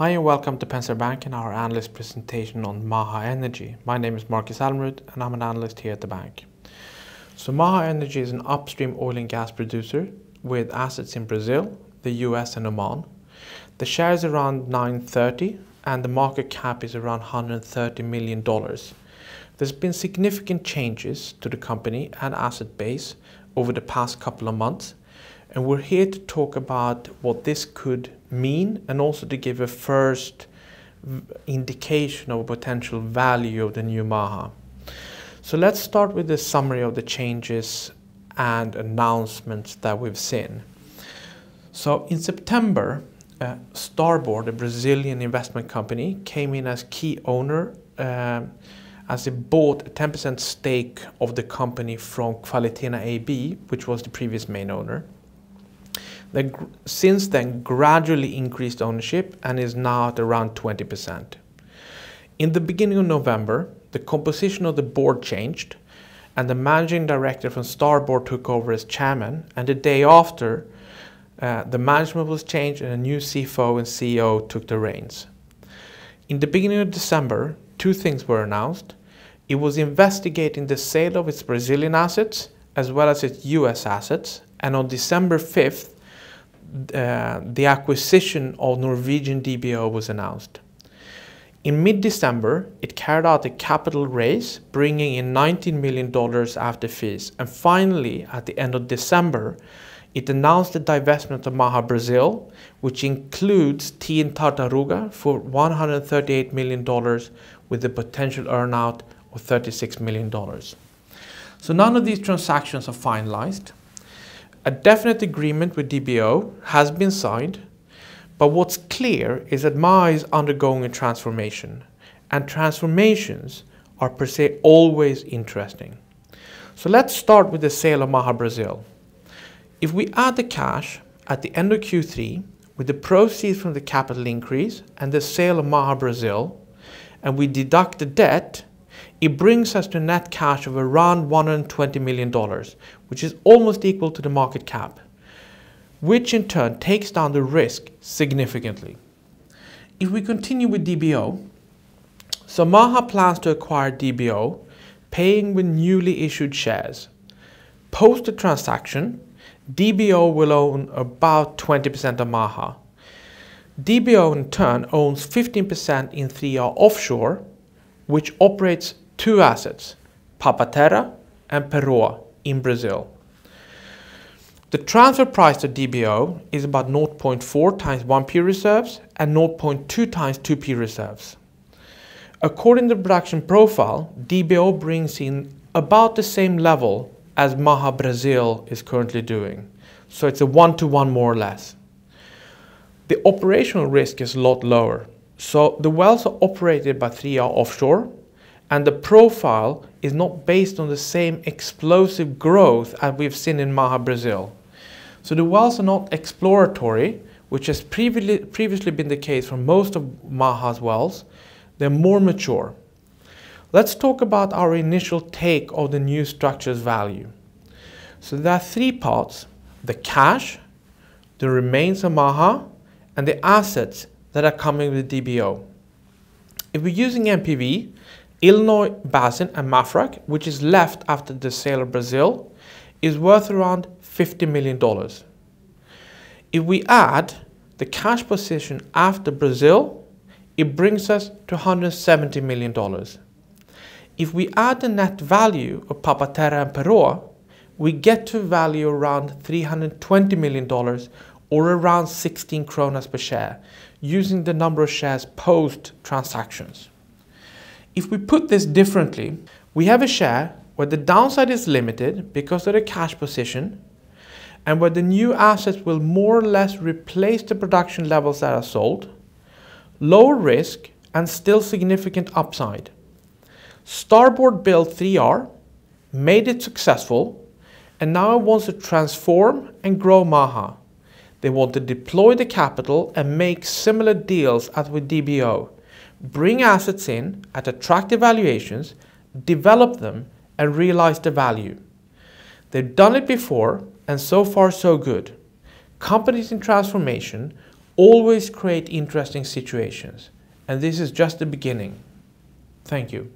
Hi and welcome to Penser Bank and our analyst presentation on MAHA Energy. My name is Markus Almerud and I'm an analyst here at the bank. So MAHA Energy is an upstream oil and gas producer with assets in Brazil, the US and Oman. The share is around 930 and the market cap is around $130 million. There's been significant changes to the company and asset base over the past couple of months. And we're here to talk about what this could mean and also to give a first indication of potential value of the new MAHA. So let's start with the summary of the changes and announcements that we've seen. So in September, Starboard, a Brazilian investment company, came in as key owner as it bought a 10% stake of the company from Qualitena AB, which was the previous main owner. They since then gradually increased ownership and is now at around 20%. In the beginning of November, the composition of the board changed and the managing director from Starboard took over as chairman, and the day after, the management was changed and a new CFO and CEO took the reins. In the beginning of December, two things were announced. It was investigating the sale of its Brazilian assets as well as its US assets, and on December 5th, the acquisition of Norwegian DBO was announced. In mid-December, it carried out a capital raise, bringing in $19 million after fees. And finally, at the end of December, it announced the divestment of MAHA Brazil, which includes T in Tartaruga for $138 million with a potential earnout of $36 million. So none of these transactions are finalized. A definite agreement with DBO has been signed, but what's clear is that MAHA is undergoing a transformation, and transformations are per se always interesting. So let's start with the sale of MAHA Brazil. If we add the cash at the end of Q3 with the proceeds from the capital increase and the sale of MAHA Brazil, and we deduct the debt, it brings us to net cash of around $120 million, which is almost equal to the market cap, which in turn takes down the risk significantly. If we continue with DBO, so MAHA plans to acquire DBO, paying with newly issued shares. Post the transaction, DBO will own about 20% of MAHA. DBO in turn owns 15% in 3R Offshore, which operates two assets, Papa-Terra and Peroa in Brazil. The transfer price to DBO is about 0.4 times 1P reserves and 0.2 times 2P reserves. According to the production profile, DBO brings in about the same level as MAHA Brazil is currently doing. So it's a 1-to-1 more or less. The operational risk is a lot lower. So the wells are operated by 3R Offshore, and the profile is not based on the same explosive growth as we've seen in MAHA Brazil. So the wells are not exploratory, which has previously been the case for most of MAHA's wells. They're more mature. Let's talk about our initial take of the new structure's value. So there are three parts: the cash, the remains of MAHA, and the assets that are coming with DBO. If we're using NPV, Illinois Basin and Mafraq, which is left after the sale of Brazil, is worth around $50 million. If we add the cash position after Brazil, it brings us to $170 million. If we add the net value of Papa-Terra and Peroa, we get to value around $320 million or around 16 kronas per share, using the number of shares post-transactions. If we put this differently, we have a share where the downside is limited because of the cash position, and where the new assets will more or less replace the production levels that are sold, lower risk and still significant upside. Starboard built 3R, made it successful, and now it wants to transform and grow MAHA. They want to deploy the capital and make similar deals as with DBO, bring assets in at attractive valuations, develop them and realize the value. They've done it before and so far so good. Companies in transformation Always create interesting situations, and this is just the beginning. Thank you.